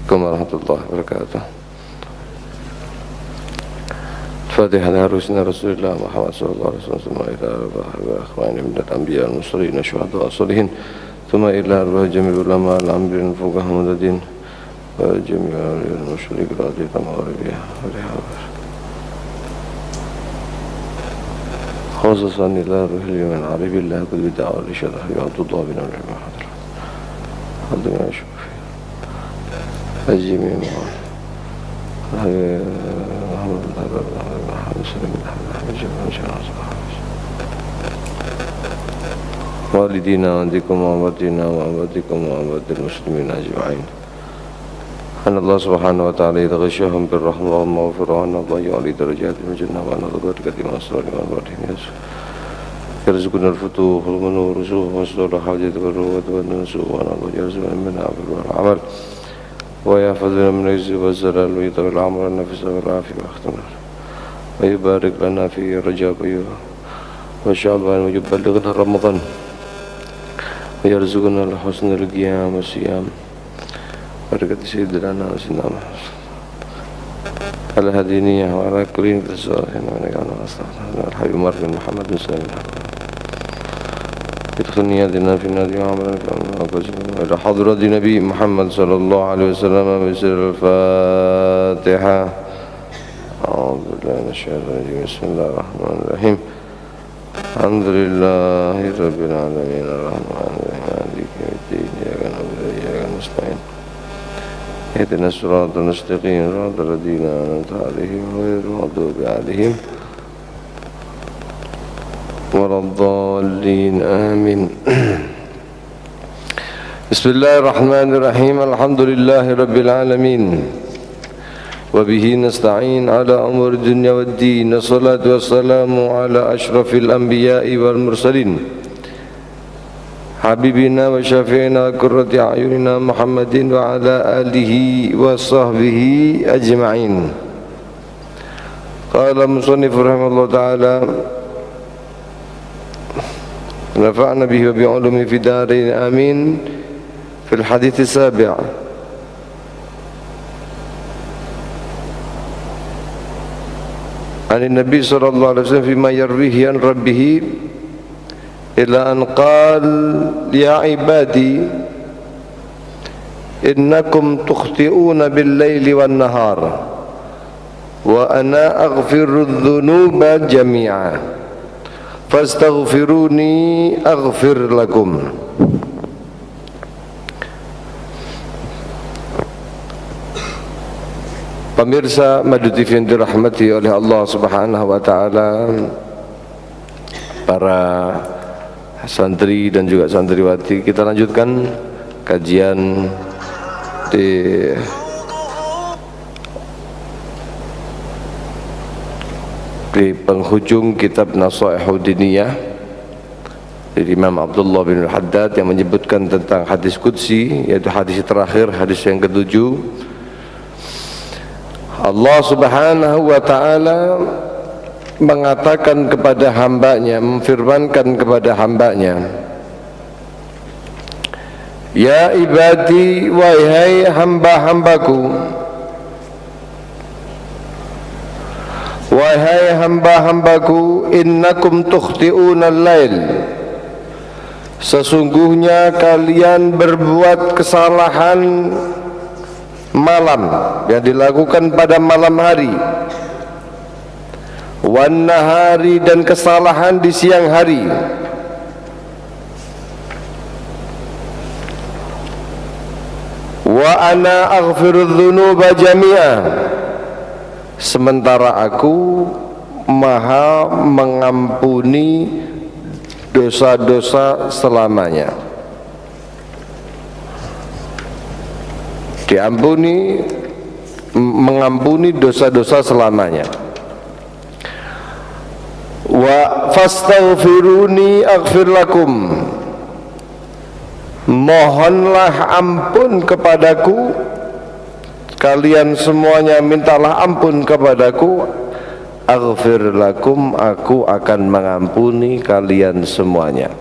warahmatullahi wabarakatuh. Fatihah ala rusina Rasulullah Muhammad sallallahu alaihi wasallam ila arwah akhwani min al-anbiya wal-mursalin syuhada was-salihin thumma ila arwah jami'ul ulama al-amrin fuqaha mudaddin wa jami'ul musyrikin radiyallahu anhum خصوصا إلى روح اليوم العربي الله قد بدعوا لشرح يعطوا الله بنا ونعم حضر حضر ما يشوف الجميع والدينا وعندكم وعبدنا وعبدكم وعبد المسلمين أجمعين أن الله سبحانه وتعالى يتغشاهم بالرحمة والمغفرة وأن الله يعلي درجات من الجنة وأن الله كثير من أسرار والبركات يرزقنا الفتوح والمنور وصدور الحاجة والروة والنسوء وأن الله يرزقنا من العمل والعمل ويحفظنا من العز والزلال ويطول العمر النفس والعافية واختمنا ويبارك لنا في رجب وشعبان ويبلغنا رمضان ويرزقنا الحسن القيام والصيام بركة سيدنا وسيدنا على هدينية وعلى كل الصالحين ونجعلنا أصلحنا الحبيب مرحبا محمد صلى الله عليه وسلم ادخلني يدنا في النادي وعملنا إلى حضرة نبي محمد صلى الله عليه وسلم بسر الفاتحة أعوذ بالله من الشيطان الرجيم بسم الله الرحمن الرحيم الحمد لله رب العالمين الرحمن الرحيم مالك يوم الدين إياك نعبد وإياك نستعين اهدنا الصراط المستقيم صراط الذين أنعمت عليهم غير المغضوب عليهم ولا الضالين آمين. بسم الله الرحمن الرحيم الحمد لله رب العالمين وبه نستعين على أمور الدنيا والدين والصلاة والسلام على أشرف الأنبياء والمرسلين حبيبنا وشافعنا وقرة أعيننا محمد وعلى آله وصحبه أجمعين. قال المصنف رحمه الله تعالى نفعنا به وبعلومه في دارين آمين. في الحديث السابع عن النبي صلى الله عليه وسلم فيما يرويه عن ربه إلى أن قال يا عبادي إنكم تخطئون بالليل والنهار وأنا أغفر الذنوب جميعا فاستغفروني أغفر لكم. Pemirsa Madu TV yang dirahmati oleh Allah Subhanahu wa taala, para santri dan juga santriwati, kita lanjutkan kajian di penghujung kitab Nasaihud Diniyah dari Imam Abdullah bin Haddad yang menyebutkan tentang hadis qudsi, yaitu hadis terakhir, hadis yang ketujuh. Allah Subhanahu wa ta'ala mengatakan kepada hambanya, memfirmankan kepada hambanya, ya ibadi, wahai hamba-hambaku, wahai hamba-hambaku, innakum tukhti'una al-lail, sesungguhnya kalian berbuat kesalahan malam, yang dilakukan pada malam hari, wan nahari, dan kesalahan di siang hari, wa ana aghfirudz dzunuba jami'a, sementara aku maha mengampuni dosa-dosa selamanya. Diampuni, mengampuni dosa-dosa selamanya. Wa fastaghfiruni aghfir lakum, mohonlah ampun kepadaku, kalian semuanya mintalah ampun kepadaku, aghfir lakum, aku akan mengampuni kalian semuanya.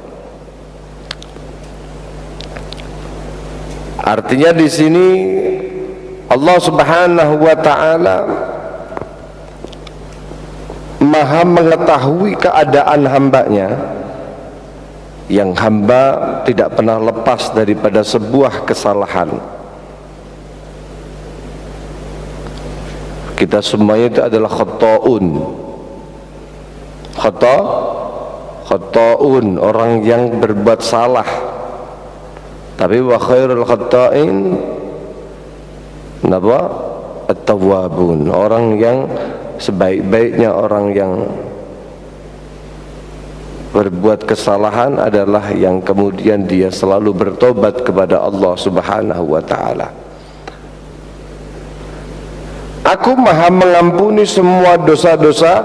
Artinya di sini Allah Subhanahu wa ta'ala maha mengetahui keadaan hambanya, yang hamba tidak pernah lepas daripada sebuah kesalahan. Kita semuanya itu adalah khata'un, khata'un, orang yang berbuat salah. Tapi wa khairul khata'in napa? At-tawwabun, orang yang sebaik-baiknya orang yang berbuat kesalahan adalah yang kemudian dia selalu bertobat kepada Allah Subhanahu wa ta'ala. Aku maha mengampuni semua dosa-dosa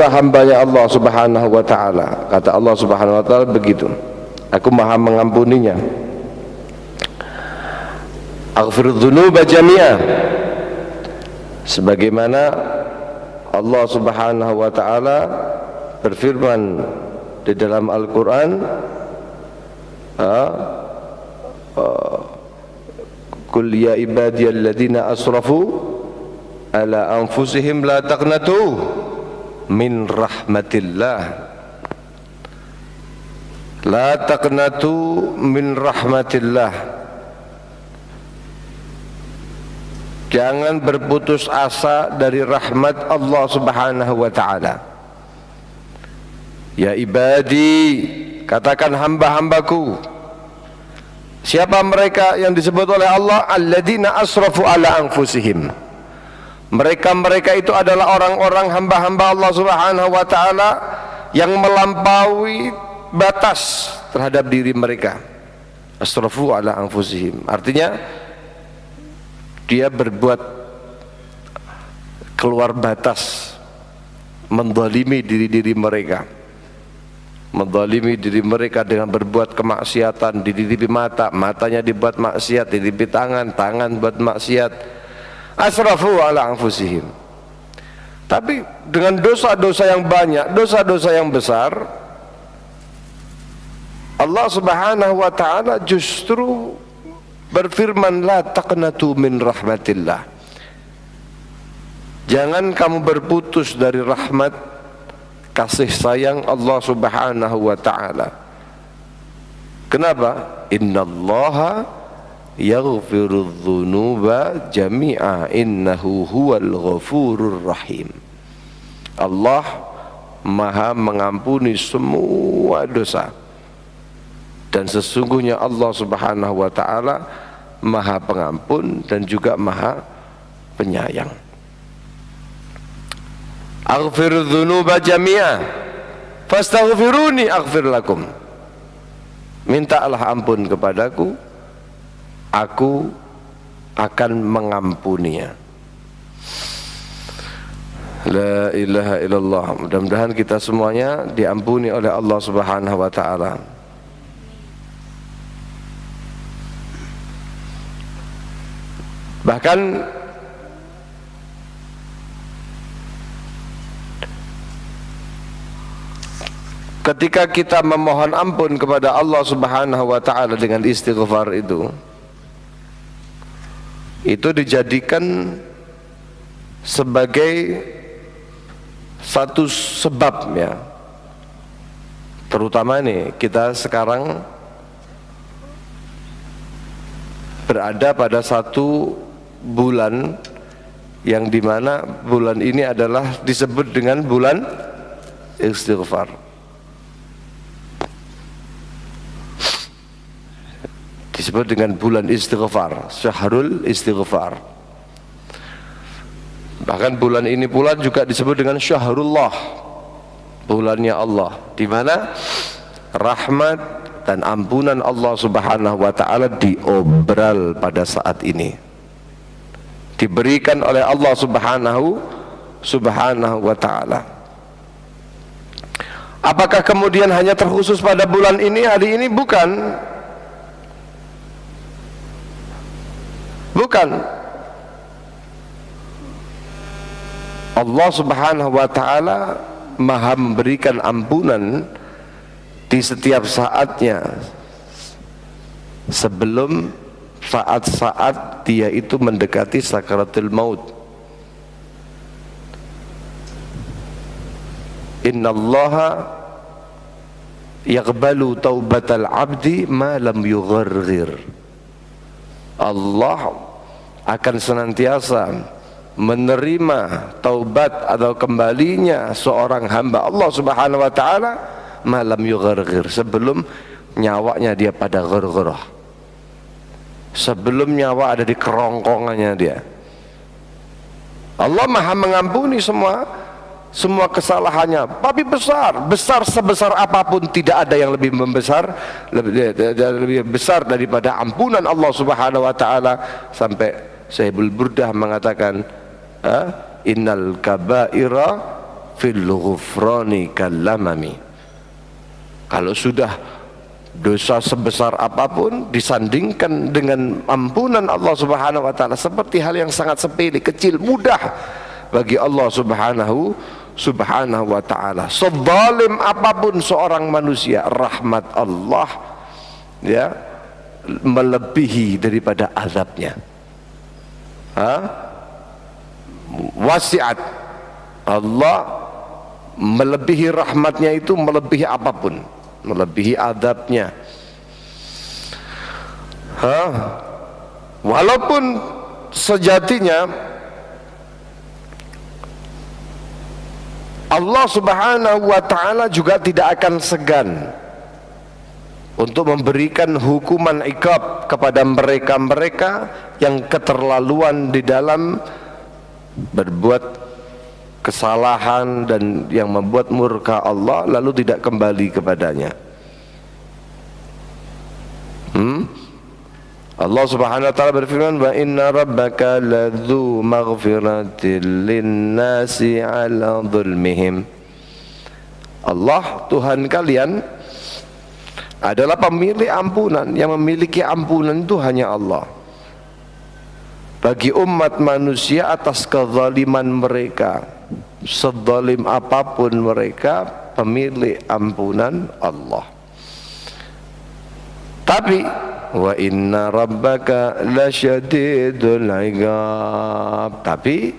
hambanya Allah Subhanahu wa ta'ala. Kata Allah Subhanahu wa ta'ala begitu, aku maha mengampuninya. Aghfir dzunuba jami'a, sebagaimana Allah Subhanahu wa ta'ala berfirman di dalam Al-Qur'an, Qul ya ibadiyalladzina asrafu ala anfusihim la taqnatu min rahmatillah, la taqnatu min rahmatillah, jangan berputus asa dari rahmat Allah Subhanahu wa ta'ala. Ya ibadi, katakan hamba-hambaku. Siapa mereka yang disebut oleh Allah? Alladzina asrafu ala anfusihim. Mereka itu adalah orang-orang hamba-hamba Allah Subhanahu wa ta'ala yang melampaui batas terhadap diri mereka. Asrafu ala anfusihim, artinya dia berbuat keluar batas, menzalimi diri mereka, menzalimi diri mereka dengan berbuat kemaksiatan. Dititipi mata, matanya dibuat maksiat, dititipi tangan, tangan buat maksiat. Asrafu ala anfusihim. Tapi dengan dosa-dosa yang banyak, dosa-dosa yang besar, Allah Subhanahu wa ta'ala justru berfirman, la taqnatu min rahmatillah, jangan kamu berputus dari rahmat kasih sayang Allah Subhanahu wa ta'ala. Kenapa? Innallaha yaghfiru dzunuba jami'a innahu huwal ghafurur rahim. Allah maha mengampuni semua dosa, dan sesungguhnya Allah Subhanahu wa ta'ala maha pengampun dan juga maha penyayang. Aghfir dzunuba jami'a fastaghfiruni aghfir lakum. Mintalah ampun kepadaku, aku akan mengampuninya. La ilaha illallah. Mudah-mudahan kita semuanya diampuni oleh Allah Subhanahu wa ta'ala. Bahkan ketika kita memohon ampun kepada Allah Subhanahu wa ta'ala dengan istighfar itu dijadikan sebagai satu sebab, ya. Terutama nih kita sekarang berada pada satu bulan yang dimana bulan ini adalah disebut dengan bulan istighfar. Disebut dengan bulan istighfar, syahrul istighfar. Bahkan bulan ini pula juga disebut dengan syahrullah, bulannya Allah, di mana rahmat dan ampunan Allah Subhanahu wa ta'ala diobral pada saat ini, diberikan oleh Allah Subhanahu wa ta'ala. Apakah kemudian hanya terkhusus pada bulan ini, hari ini? Bukan. Allah Subhanahu wa ta'ala maha memberikan ampunan di setiap saatnya sebelum saat-saat dia itu mendekati sakaratul maut. Innallaha yaqbalu taubatal abdi ma lam yugharghir. Allah akan senantiasa menerima taubat atau kembalinya seorang hamba Allah Subhanahu wa taala malam yugharghir, sebelum nyawanya dia pada gharghirah, sebelum nyawa ada di kerongkongannya dia. Allah Maha mengampuni semua kesalahannya, tapi besar sebesar apapun tidak ada yang lebih besar daripada ampunan Allah Subhanahu wa taala. Sampai Sahibul Burdah mengatakan, innal kabaira fil ghufrani kallamami. Kalau sudah dosa sebesar apapun disandingkan dengan ampunan Allah Subhanahu wa taala seperti hal yang sangat sepele, kecil, mudah bagi Allah Subhanahu wa taala. Sezalim apapun seorang manusia, rahmat Allah ya melebihi daripada azabnya. Wasiat Allah melebihi rahmatnya, itu melebihi apapun, melebihi adabnya. Walaupun sejatinya Allah Subhanahu wa ta'ala juga tidak akan segan untuk memberikan hukuman iqab kepada mereka-mereka yang keterlaluan di dalam berbuat kesalahan dan yang membuat murka Allah lalu tidak kembali kepadanya. Allah Subhanahu wa taala berfirman, wa inna rabbaka ladzu maghfiratin linnasi ala dzulmihim. Allah Tuhan kalian adalah pemilik ampunan, yang memiliki ampunan itu hanya Allah bagi umat manusia atas kezaliman mereka. Sezalim apapun mereka, pemilik ampunan Allah. Tapi wa inna rabbaka lasyadidul iqab, tapi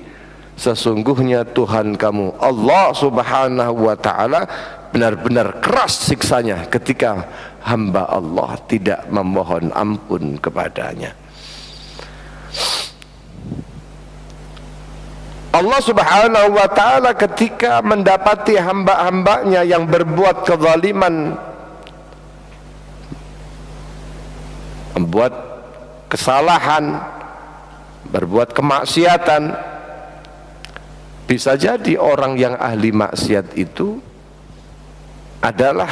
sesungguhnya Tuhan kamu Allah Subhanahu wa ta'ala benar-benar keras siksanya ketika hamba Allah tidak memohon ampun kepadanya. Allah Subhanahu wa ta'ala ketika mendapati hamba-hambanya yang berbuat kezaliman, membuat kesalahan, berbuat kemaksiatan, bisa jadi orang yang ahli maksiat itu adalah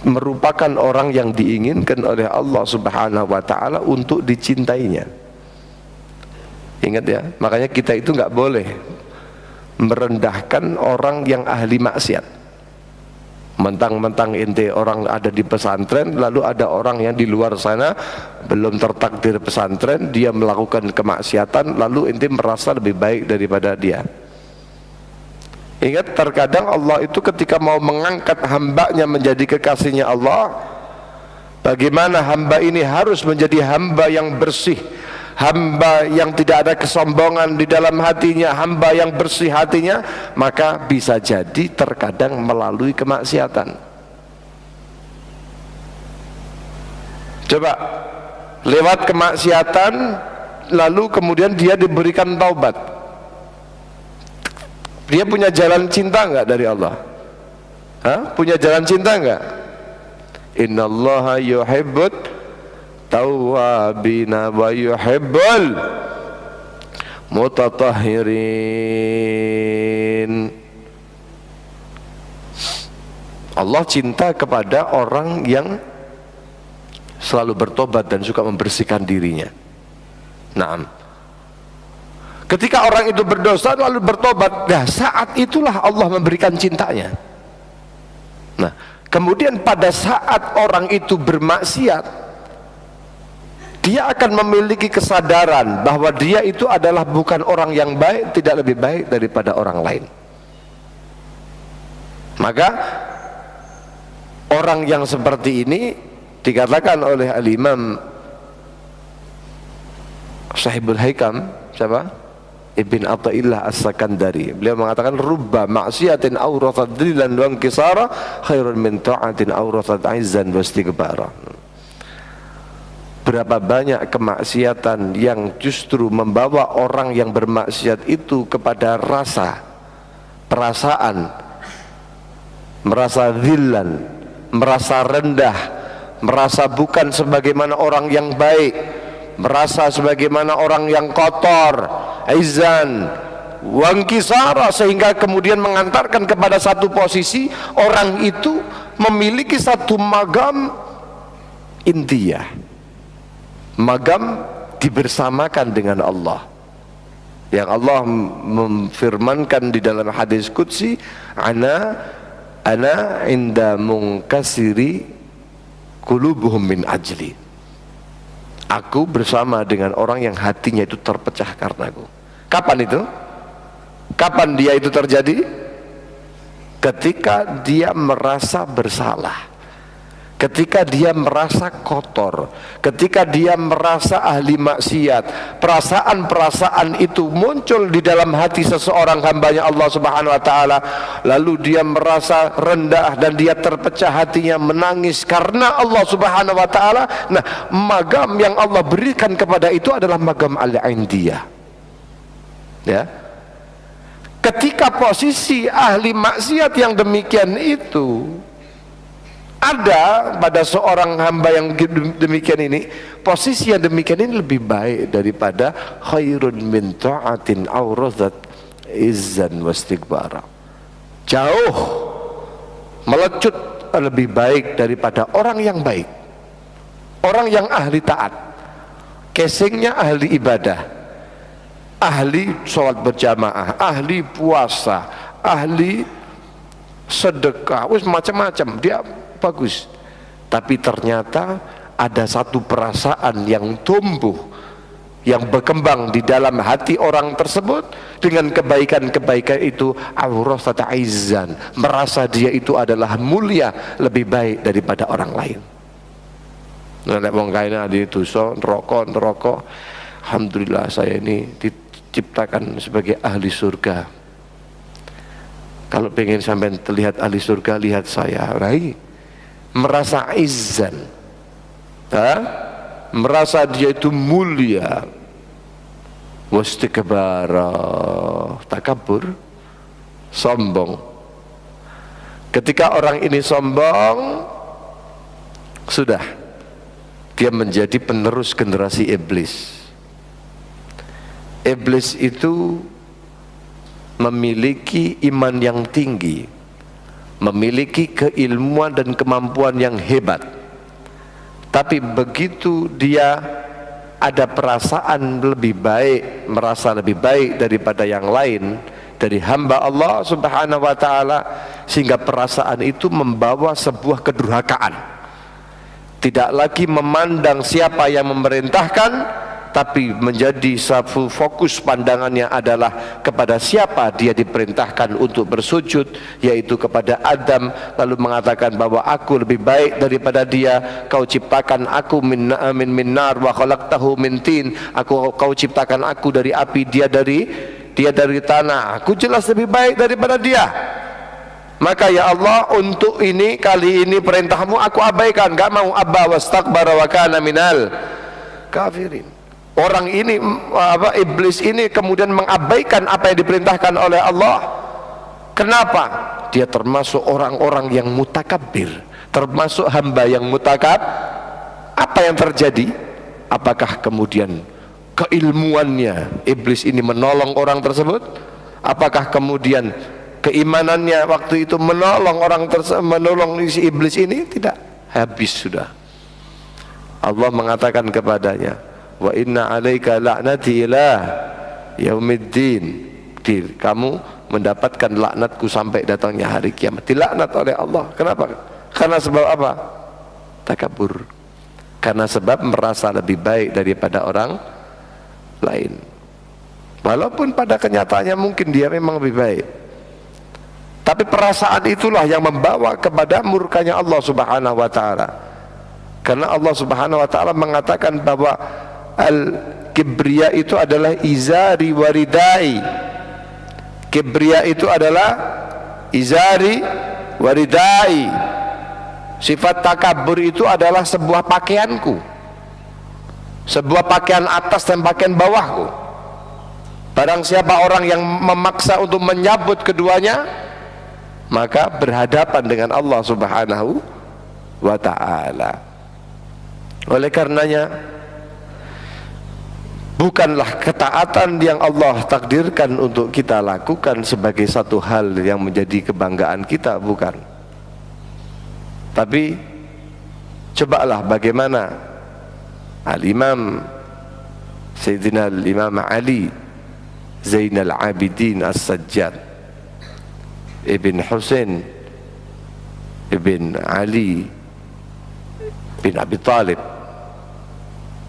merupakan orang yang diinginkan oleh Allah Subhanahu wa ta'ala untuk dicintainya. Ingat ya, makanya kita itu nggak boleh merendahkan orang yang ahli maksiat. Mentang-mentang ente orang ada di pesantren, lalu ada orang yang di luar sana belum tertakdir pesantren, dia melakukan kemaksiatan, lalu ente merasa lebih baik daripada dia. Ingat, terkadang Allah itu ketika mau mengangkat hambanya menjadi kekasihnya Allah, bagaimana hamba ini harus menjadi hamba yang bersih, hamba yang tidak ada kesombongan di dalam hatinya, hamba yang bersih hatinya, maka bisa jadi terkadang melalui kemaksiatan. Coba lewat kemaksiatan lalu kemudian dia diberikan taubat, dia punya jalan cinta enggak dari Allah? Punya jalan cinta enggak? Innallaha yuhibbut tawwabina wa yuhibbul mutatahhirin. Allah cinta kepada orang yang selalu bertobat dan suka membersihkan dirinya. Naam. Ketika orang itu berdosa lalu bertobat, nah saat itulah Allah memberikan cintanya. Nah, kemudian pada saat orang itu bermaksiat, dia akan memiliki kesadaran bahwa dia itu adalah bukan orang yang baik, tidak lebih baik daripada orang lain. Maka orang yang seperti ini dikatakan oleh Al-Imam Sahibul Haikam siapa? Ibn Athaillah As-Sakandari. Beliau mengatakan rubba maksiatin awrathat dhillan wa inkisara khairun min ta'atin awrathat 'izzan wa istighbara. Berapa banyak kemaksiatan yang justru membawa orang yang bermaksiat itu kepada rasa, perasaan, merasa dhillan, merasa rendah, merasa bukan sebagaimana orang yang baik, merasa sebagaimana orang yang kotor, izan, wangkisara, sehingga kemudian mengantarkan kepada satu posisi orang itu memiliki satu magam intiah, magam dibersamakan dengan Allah, yang Allah memfirmankan di dalam hadis qudsi, ana inda munkasiri qulubuhum min ajli. Aku bersama dengan orang yang hatinya itu terpecah karenaku. Kapan itu? Kapan dia itu terjadi? Ketika dia merasa bersalah, ketika dia merasa kotor, ketika dia merasa ahli maksiat. Perasaan-perasaan itu muncul di dalam hati seseorang hambanya Allah Subhanahu wa ta'ala, lalu dia merasa rendah dan dia terpecah hatinya, menangis karena Allah Subhanahu wa ta'ala. Nah, magam yang Allah berikan kepada itu adalah magam al-indiyah, ya. Ketika posisi ahli maksiat yang demikian itu ada pada seorang hamba yang demikian ini, posisi yang demikian ini lebih baik daripada khairun min ta'atin awrathat izzan wastikbara. Jauh melecut lebih baik daripada orang yang baik, orang yang ahli taat, casingnya ahli ibadah, ahli sholat berjamaah, ahli puasa, ahli sedekah, wis macam-macam, dia bagus, tapi ternyata ada satu perasaan yang tumbuh, yang berkembang di dalam hati orang tersebut dengan kebaikan-kebaikan itu, awrathat izzan, merasa dia itu adalah mulia, lebih baik daripada orang lain. Nek wong kaene adi dosa neraka, alhamdulillah saya ini diciptakan sebagai ahli surga. Kalau pengen sampai terlihat ahli surga, lihat saya, rai. Merasa izzan, merasa dia itu mulia, wastikbara, takabur, sombong. Ketika orang ini sombong, sudah dia menjadi penerus generasi iblis. Iblis itu memiliki iman yang tinggi, memiliki keilmuan dan kemampuan yang hebat, tapi begitu dia ada perasaan lebih baik, merasa lebih baik daripada yang lain dari hamba Allah Subhanahu wa ta'ala, sehingga perasaan itu membawa sebuah kedurhakaan, tidak lagi memandang siapa yang memerintahkan, tapi menjadi satu fokus pandangannya adalah kepada siapa dia diperintahkan untuk bersujud, yaitu kepada Adam, lalu mengatakan bahwa aku lebih baik daripada dia, kau ciptakan aku min nar wa khalaqtahu min tin, kau ciptakan aku dari api, dia dari tanah, aku jelas lebih baik daripada dia. Maka ya Allah, untuk ini, kali ini perintahmu aku abaikan, gak mau, abba wastakbara wa kana minal kafirin. Orang ini, iblis ini kemudian mengabaikan apa yang diperintahkan oleh Allah. Kenapa? Dia termasuk orang-orang yang mutakabbir, termasuk hamba yang mutakab. Apa yang terjadi? Apakah kemudian keilmuannya iblis ini menolong orang tersebut? Apakah kemudian keimanannya waktu itu menolong menolong si iblis ini? Tidak, habis sudah. Allah mengatakan kepadanya, wa inna alaika la'nati ila yaumiddin, kamu mendapatkan laknatku sampai datangnya hari kiamat. Dilaknat oleh Allah. Kenapa? Karena sebab apa? Takabur. Karena sebab merasa lebih baik daripada orang lain, walaupun pada kenyataannya mungkin dia memang lebih baik, tapi perasaan itulah yang membawa kepada murkanya Allah Subhanahu wa ta'ala. Karena Allah Subhanahu wa ta'ala mengatakan bahwa Kibria itu adalah izari waridai. Kibria itu adalah izari waridai. Sifat takabur itu adalah sebuah pakaianku, sebuah pakaian atas dan pakaian bawahku. Barang siapa orang yang memaksa untuk menyabut keduanya, maka berhadapan dengan Allah Subhanahu wa ta'ala. Oleh karenanya, bukanlah ketaatan yang Allah takdirkan untuk kita lakukan sebagai satu hal yang menjadi kebanggaan kita, bukan. Tapi cobalah bagaimana Al-Imam Sayyidina Al-Imam Ali Zainal Abidin As-Sajjad Ibn Husain Ibn Ali bin Abi Talib,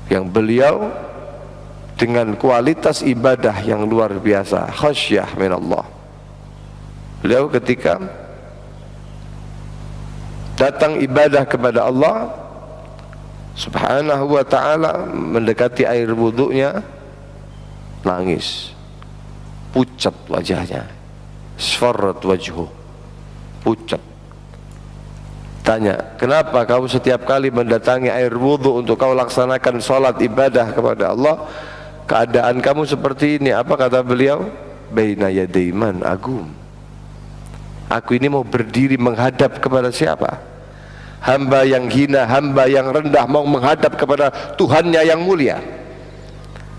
yang beliau dengan kualitas ibadah yang luar biasa, khasyah minallah, beliau ketika datang ibadah kepada Allah Subhanahu wa ta'ala, mendekati air wudunya, nangis, pucat wajahnya, sfarrat wajhu, pucat. Tanya, kenapa kau setiap kali mendatangi air wudu untuk kau laksanakan sholat ibadah kepada Allah, keadaan kamu seperti ini? Apa kata beliau? Baina yaday man agum. Aku ini mau berdiri menghadap kepada siapa? Hamba yang hina, hamba yang rendah, mau menghadap kepada Tuhannya yang mulia.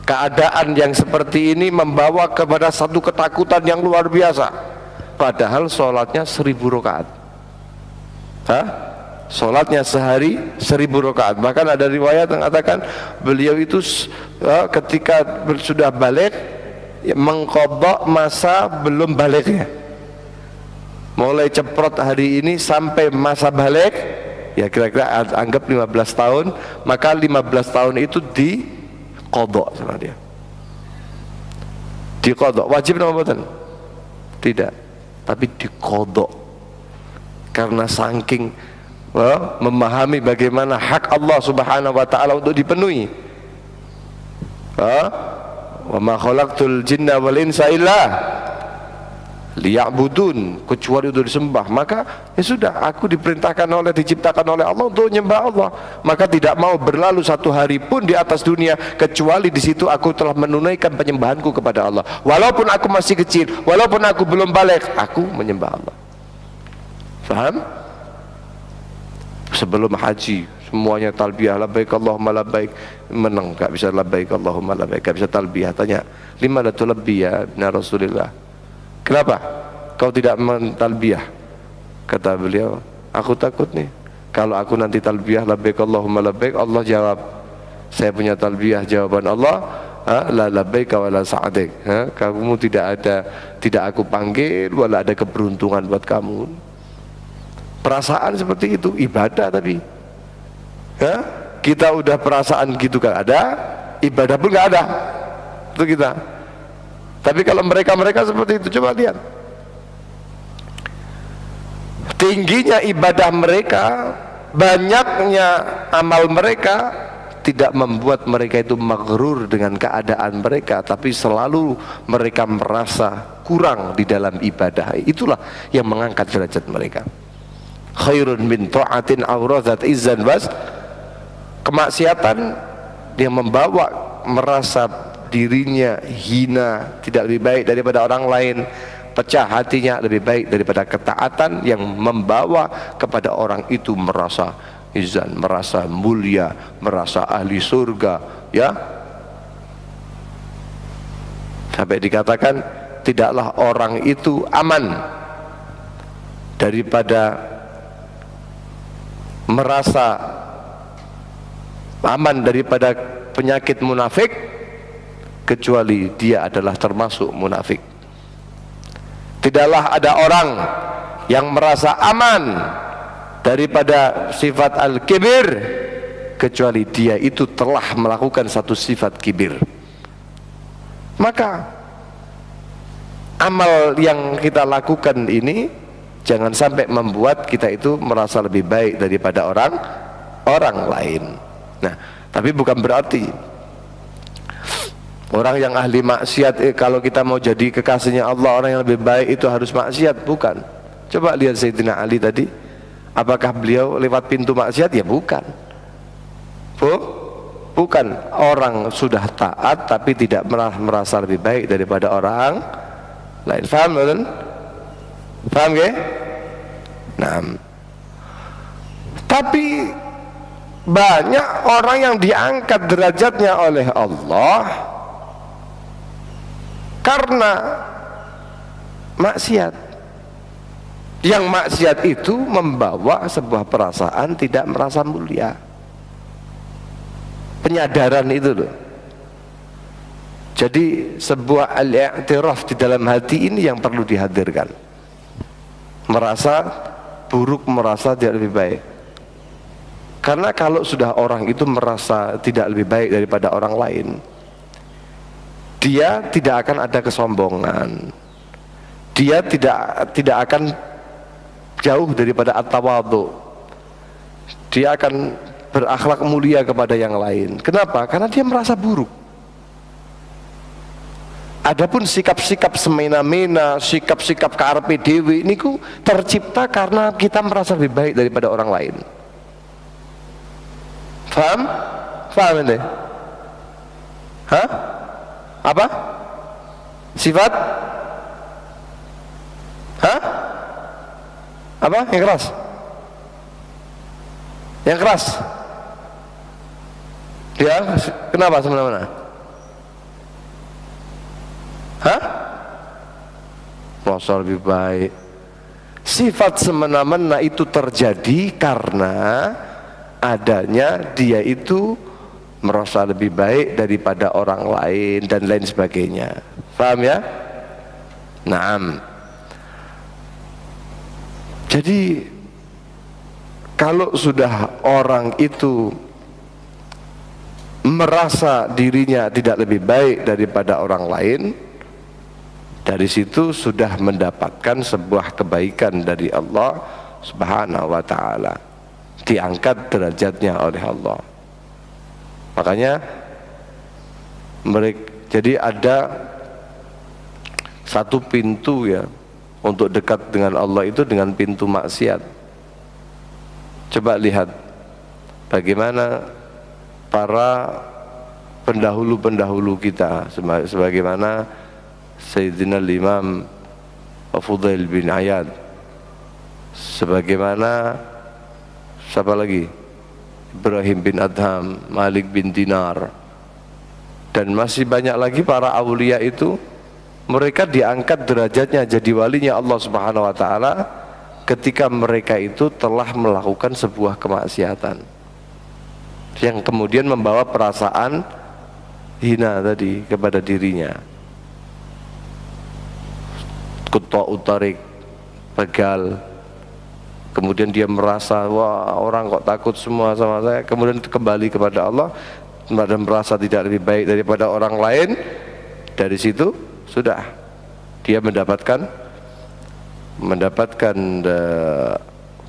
Keadaan yang seperti ini membawa kepada satu ketakutan yang luar biasa. Padahal sholatnya 1000 rakaat. Sholatnya sehari 1000 rakaat. Bahkan ada riwayat yang mengatakan beliau itu ketika sudah balik, mengqadha masa belum baliknya. Mulai ceprot hari ini sampai masa balik, ya kira-kira anggap 15 tahun, maka 15 tahun itu diqadha sama dia. Diqadha, wajib nama buatan? Tidak, tapi diqadha. Karena saking memahami bagaimana hak Allah Subhanahu wa ta'ala untuk dipenuhi. Wa ma khalaqtul jinna wal insa illa liya'budun, kecuali untuk disembah. Maka ya sudah, aku diciptakan oleh Allah untuk menyembah Allah. Maka tidak mau berlalu satu hari pun di atas dunia kecuali di situ aku telah menunaikan penyembahanku kepada Allah. Walaupun aku masih kecil, walaupun aku belum balik, aku menyembah Allah. Faham? Sebelum haji semuanya talbiyah, labbaik Allahumma labbaik, menang gak bisa labbaik Allahumma labbaik, gak bisa talbiyah. Tanya, lima la tulabbi ya Rasulullah, kenapa kau tidak mentalbiyah? Kata beliau, aku takut nih kalau aku nanti talbiyah labbaik Allahumma labbaik, Allah jawab, saya punya talbiyah jawaban Allah, la labbaik wa la sa'adik, kamu tidak aku panggil, wala ada keberuntungan buat kamu. Perasaan seperti itu, ibadah tapi kita udah perasaan gitu kan ada, ibadah pun gak ada, itu kita. Tapi kalau mereka seperti itu, coba lihat tingginya ibadah mereka, banyaknya amal mereka, tidak membuat mereka itu maghrur dengan keadaan mereka, tapi selalu mereka merasa kurang di dalam ibadah. Itulah yang mengangkat derajat mereka. Khairun min ta'atin awrazat izzan was, kemaksiatan yang membawa merasa dirinya hina, tidak lebih baik daripada orang lain, pecah hatinya, lebih baik daripada ketaatan yang membawa kepada orang itu merasa izan, merasa mulia, merasa ahli surga, ya. Sampai dikatakan tidaklah orang itu aman daripada merasa aman daripada penyakit munafik kecuali dia adalah termasuk munafik. Tidaklah ada orang yang merasa aman daripada sifat al-kibir kecuali dia itu telah melakukan satu sifat kibir. Maka amal yang kita lakukan ini jangan sampai membuat kita itu merasa lebih baik daripada orang lain. Nah, tapi bukan berarti Orang yang ahli maksiat, kalau kita mau jadi kekasihnya Allah, orang yang lebih baik itu harus maksiat? Bukan. Coba lihat Sayyidina Ali tadi, apakah beliau lewat pintu maksiat? Ya bukan. Bukan. Orang sudah taat tapi tidak merasa lebih baik daripada orang lain. Faham kan? Faham ke? Nah, tapi banyak orang yang diangkat derajatnya oleh Allah karena maksiat. Yang maksiat itu membawa sebuah perasaan tidak merasa mulia. Penyadaran itu loh. Jadi sebuah al-i'tiraf di dalam hati ini yang perlu dihadirkan. Merasa buruk, merasa tidak lebih baik. Karena kalau sudah orang itu merasa tidak lebih baik daripada orang lain, dia tidak akan ada kesombongan. Dia tidak akan jauh daripada at-tawadhu. Dia akan berakhlak mulia kepada yang lain. Kenapa? Karena dia merasa buruk. Adapun sikap-sikap semena-mena, sikap-sikap karepe dhewe niku tercipta karena kita merasa lebih baik daripada orang lain. Faham? Faham ini? Hah? Apa? Sifat? Hah? Apa? Yang keras? Yang keras? Ya, kenapa semena-mena? Hah? Merasa lebih baik. Sifat semena-mena itu terjadi karena adanya dia itu merasa lebih baik daripada orang lain dan lain sebagainya. Paham ya? Naam. Jadi kalau sudah orang itu merasa dirinya tidak lebih baik daripada orang lain, dari situ sudah mendapatkan sebuah kebaikan dari Allah Subhanahu wa ta'ala, diangkat derajatnya oleh Allah. Makanya jadi ada satu pintu ya untuk dekat dengan Allah itu dengan pintu maksiat. Coba lihat bagaimana para pendahulu-pendahulu kita, sebagaimana Sayyidina Imam Fudail bin Iyad, sebagaimana siapa lagi, Ibrahim bin Adham, Malik bin Dinar, dan masih banyak lagi para awliya itu. Mereka diangkat derajatnya jadi walinya Allah Subhanahu wa ta'ala ketika mereka itu telah melakukan sebuah kemaksiatan yang kemudian membawa perasaan hina tadi kepada dirinya. Qutta utarik, begal, kemudian dia merasa, wah orang kok takut semua sama saya, kemudian kembali kepada Allah dan merasa tidak lebih baik daripada orang lain. Dari situ sudah dia mendapatkan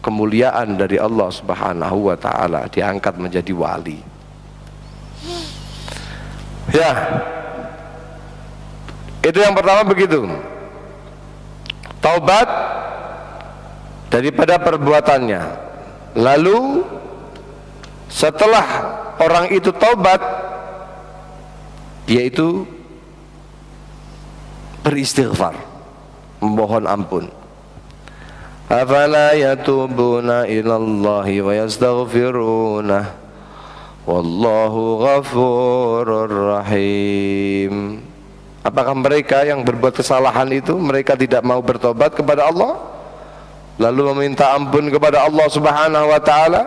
kemuliaan dari Allah Subhanahu wa ta'ala, diangkat menjadi wali. Ya, itu yang pertama begitu. Taubat daripada perbuatannya. Lalu setelah orang itu taubat, yaitu beristighfar, memohon ampun. Afala yatubuna ilallahi wa yastaghfiruna wallahu ghafurur rahim. Apakah mereka yang berbuat kesalahan itu mereka tidak mau bertobat kepada Allah lalu meminta ampun kepada Allah Subhanahu wa ta'ala?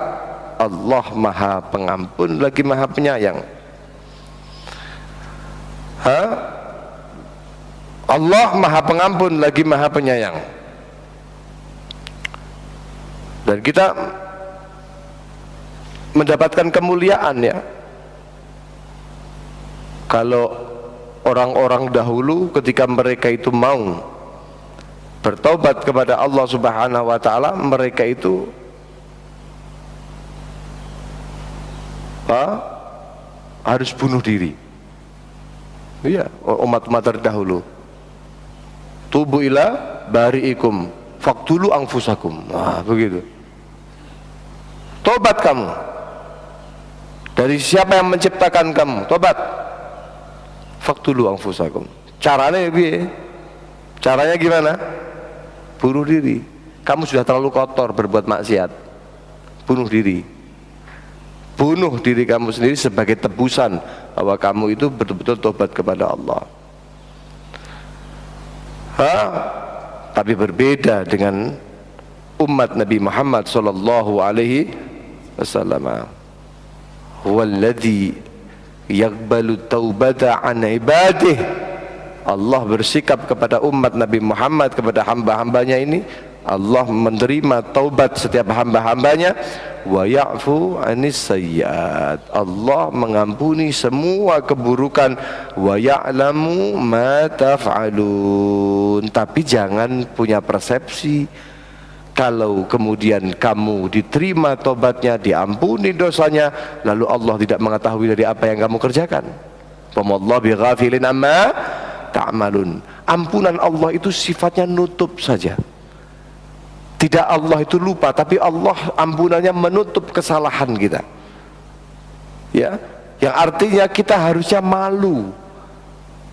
Allah Maha Pengampun lagi Maha Penyayang. Allah Maha Pengampun lagi Maha Penyayang. Dan kita mendapatkan kemuliaan ya kalau orang-orang dahulu ketika mereka itu mau bertaubat kepada Allah Subhanahu wa ta'ala, mereka itu harus bunuh diri Iya, umat-umat terdahulu. Tubu ila bari'ikum faqtulu anfusakum. Nah, begitu. Tobat kamu dari siapa yang menciptakan kamu. Tobat. Faqtulu anfusakum. Caranya piye? Caranya gimana? Bunuh diri. Kamu sudah terlalu kotor berbuat maksiat. Bunuh diri. Bunuh diri kamu sendiri sebagai tebusan bahwa kamu itu betul-betul tobat kepada Allah. Tapi berbeda dengan umat Nabi Muhammad sallallahu alaihi wasallam. Huwallazi yaqbalu taubata an ibadihi. Allah bersikap kepada umat Nabi Muhammad, kepada hamba-hambanya ini, Allah menerima taubat setiap hamba-hambanya. Wa ya'fu anis sayyi'at. Allah mengampuni semua keburukan. Wa ya'lamu ma taf'alun. Tapi jangan punya persepsi kalau kemudian kamu diterima tobatnya, diampuni dosanya, lalu Allah tidak mengetahui dari apa yang kamu kerjakan. Wallahu bighafilin amma ta'malun. Ampunan Allah itu sifatnya nutup saja. Tidak Allah itu lupa, tapi Allah ampunannya menutup kesalahan kita. Ya, yang artinya kita harusnya malu.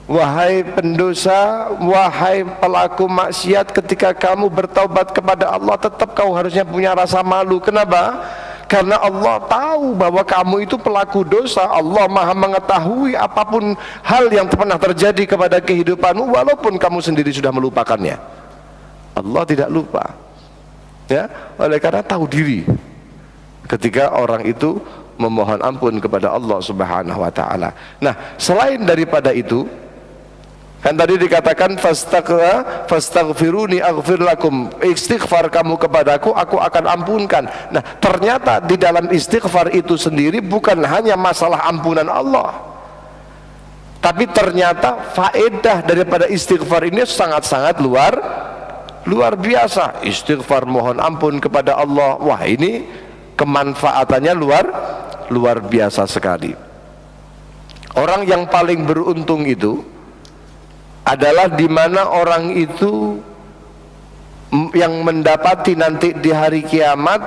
Wahai pendosa, wahai pelaku maksiat, ketika kamu bertaubat kepada Allah, tetap kau harusnya punya rasa malu. Kenapa? Karena Allah tahu bahwa kamu itu pelaku dosa. Allah Maha mengetahui apapun hal yang pernah terjadi kepada kehidupanmu, walaupun kamu sendiri sudah melupakannya. Allah tidak lupa. Ya, oleh karena tahu diri ketika orang itu memohon ampun kepada Allah Subhanahu wa taala. Nah, selain daripada itu, kan tadi dikatakan fastaghfiruni aghfir lakum. Istighfar kamu kepadaku, aku akan ampunkan. Nah, ternyata di dalam istighfar itu sendiri bukan hanya masalah ampunan Allah, tapi ternyata faedah daripada istighfar ini sangat-sangat luar biasa. Istighfar mohon ampun kepada Allah, wah ini kemanfaatannya luar biasa sekali. Orang yang paling beruntung itu adalah di mana orang itu yang mendapati nanti di hari kiamat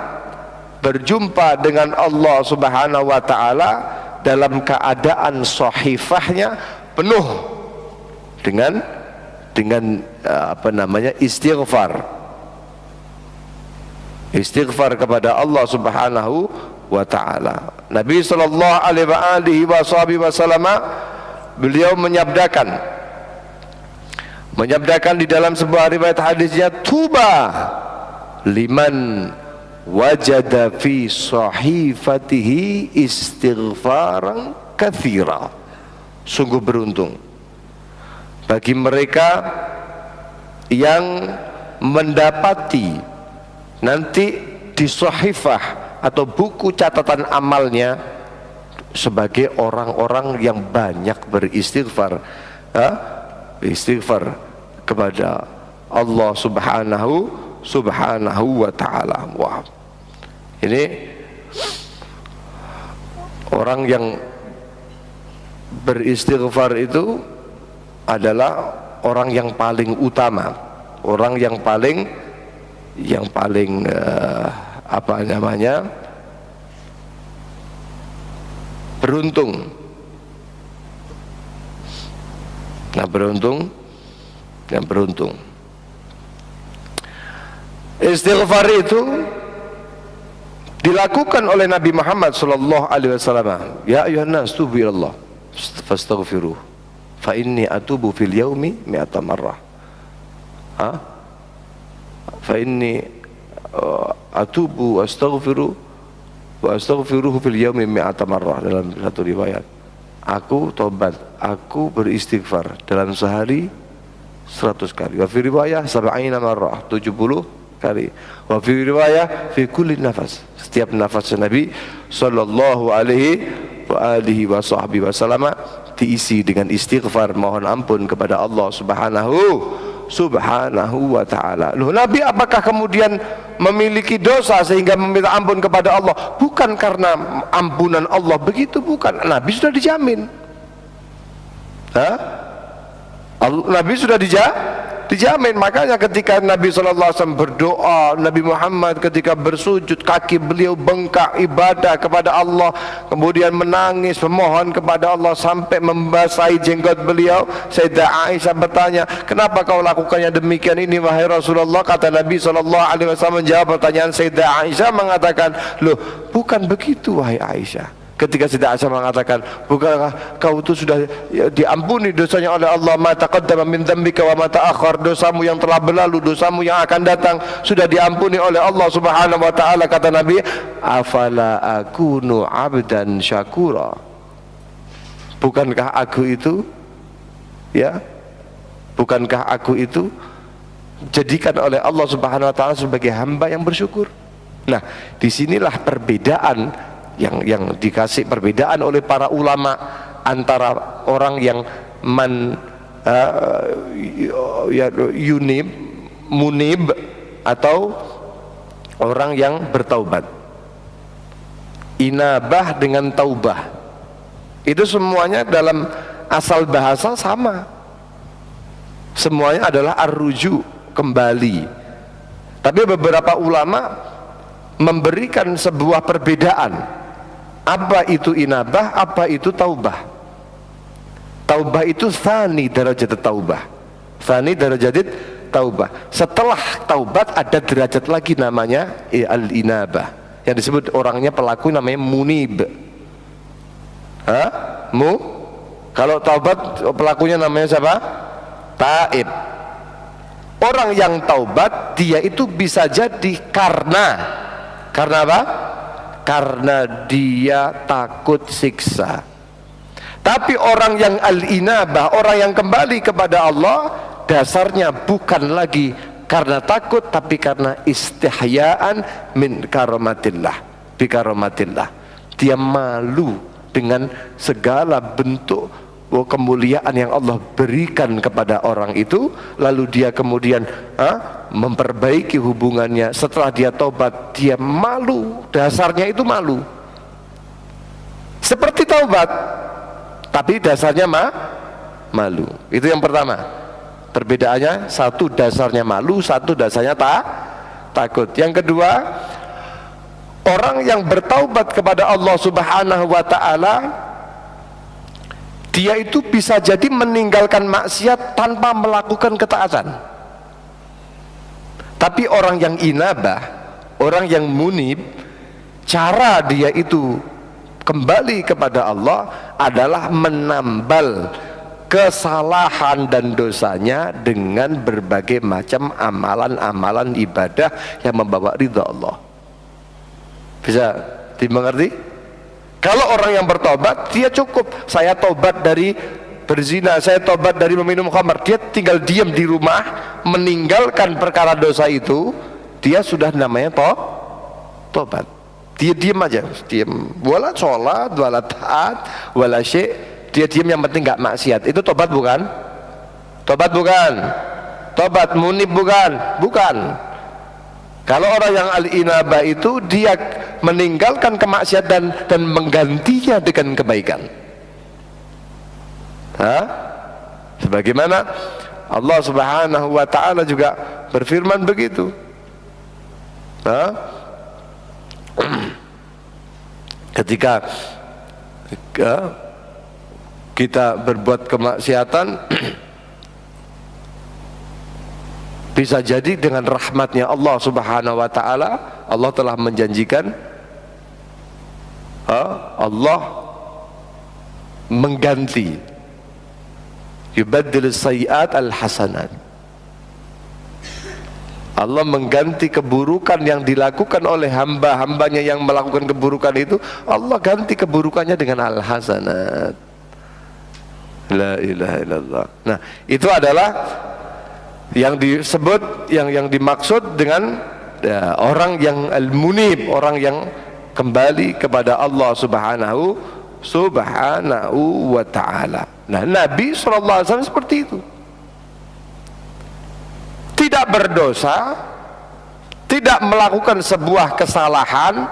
berjumpa dengan Allah Subhanahu wa taala dalam keadaan sahifahnya penuh dengan istighfar kepada Allah Subhanahu wa taala. Nabi sallallahu alaihi wasallam beliau menyabdakan di dalam sebuah riwayat hadisnya, tuba liman wajada fi sahifatihi istighfaran katsira. Sungguh beruntung bagi mereka yang mendapati nanti di sahifah atau buku catatan amalnya sebagai orang-orang yang banyak beristighfar, istighfar kepada Allah Subhanahu wa ta'ala. Wah, ini orang yang beristighfar itu adalah orang yang paling utama, orang yang paling beruntung. Nah, beruntung. Istighfar itu dilakukan oleh Nabi Muhammad sallallahu alaihi wasallam. Ya ayuhan nas tubu ilallah fastaghfiruh fa inni atubu fil yaumi mi'ata marrah. Fa inni atubu astaghfiru wa astaghfiruhu fil yaumi mi'ata marrah. Dalam satu riwayat, aku tobat, aku beristighfar dalam sehari 100 kali. Wa fi riwayah 70 marrah, 70 kali. Wa fi riwayah fi kulli nafas, setiap nafas Nabi sallallahu alaihi wasallam diisi dengan istighfar, mohon ampun kepada Allah Subhanahu wa ta'ala. Loh, Nabi apakah kemudian memiliki dosa sehingga meminta ampun kepada Allah? Bukan karena ampunan Allah begitu, bukan. Nabi sudah dijamin. Nabi sudah dijamin. Makanya ketika Nabi SAW berdoa, Nabi Muhammad ketika bersujud, kaki beliau bengkak ibadah kepada Allah, kemudian menangis memohon kepada Allah sampai membasahi jenggot beliau. Sayyidah Aisyah bertanya, kenapa kau lakukannya demikian ini wahai Rasulullah? Kata Nabi SAW menjawab pertanyaan Sayyidah Aisyah, mengatakan, loh bukan begitu wahai Aisyah. Ketika Sayyidah Aisyah mengatakan, bukankah kau itu sudah diampuni dosanya oleh Allah, ma taqaddama min dzambika wa ma ta'akhkhar, dosamu yang telah berlalu, dosamu yang akan datang sudah diampuni oleh Allah Subhanahu wa taala. Kata Nabi, afala akunu abdan syakura, bukankah aku itu bukankah aku itu jadikan oleh Allah Subhanahu wa taala sebagai hamba yang bersyukur. Nah, disinilah perbedaan yang dikasih perbedaan oleh para ulama antara orang yang munib atau orang yang bertaubat. Inabah dengan taubah itu semuanya dalam asal bahasa sama, semuanya adalah ar-ruju, kembali. Tapi beberapa ulama memberikan sebuah perbedaan. Apa itu inabah, apa itu taubah? Taubah itu tsani derajat taubah. Tsani derajat taubah. Setelah taubat ada derajat lagi namanya al-inabah, yang disebut orangnya pelaku namanya munib. Kalau taubat pelakunya namanya siapa? Taib. Orang yang taubat dia itu bisa jadi karena apa? Karena dia takut siksa. Tapi orang yang al-inabah, orang yang kembali kepada Allah, dasarnya bukan lagi karena takut, tapi karena istihyaan min karomatillah, bikaromatillah. Dia malu dengan segala bentuk kemuliaan yang Allah berikan kepada orang itu, lalu dia kemudian memperbaiki hubungannya. Setelah dia tobat, dia malu, dasarnya itu malu seperti taubat, tapi dasarnya malu. Itu yang pertama perbedaannya, satu dasarnya malu, satu dasarnya takut. Yang kedua, orang yang bertaubat kepada Allah Subhanahu wa ta'ala, dia itu bisa jadi meninggalkan maksiat tanpa melakukan ketaatan. Tapi orang yang inabah, orang yang munib, cara dia itu kembali kepada Allah adalah menambal kesalahan dan dosanya dengan berbagai macam amalan-amalan ibadah yang membawa ridha Allah. Bisa dimengerti? Kalau orang yang bertobat, dia cukup, saya tobat dari berzina, saya tobat dari meminum khamar, dia tinggal diam di rumah meninggalkan perkara dosa itu, dia sudah namanya tobat. Dia diam aja, diam, wala sholat, wala taat, wala syek, dia diam, yang penting gak maksiat. Itu tobat bukan? Tobat bukan? Tobat munib bukan? Bukan. Kalau orang yang al-inabah itu dia meninggalkan kemaksiatan dan menggantinya dengan kebaikan. Sebagaimana Allah Subhanahu wa ta'ala juga berfirman begitu. Ketika kita berbuat kemaksiatan, bisa jadi dengan rahmatnya Allah Subhanahu wa ta'ala, Allah telah menjanjikan Allah mengganti, yubaddil sayyi'at al-hasanat, Allah mengganti keburukan yang dilakukan oleh hamba-hambanya yang melakukan keburukan itu, Allah ganti keburukannya dengan al-hasanat. La ilaha illallah. Nah, itu adalah yang disebut, yang dimaksud dengan orang yang al-munib, orang yang kembali kepada Allah Subhanahu wa ta'ala. Nah, Nabi SAW seperti itu, tidak berdosa, tidak melakukan sebuah kesalahan,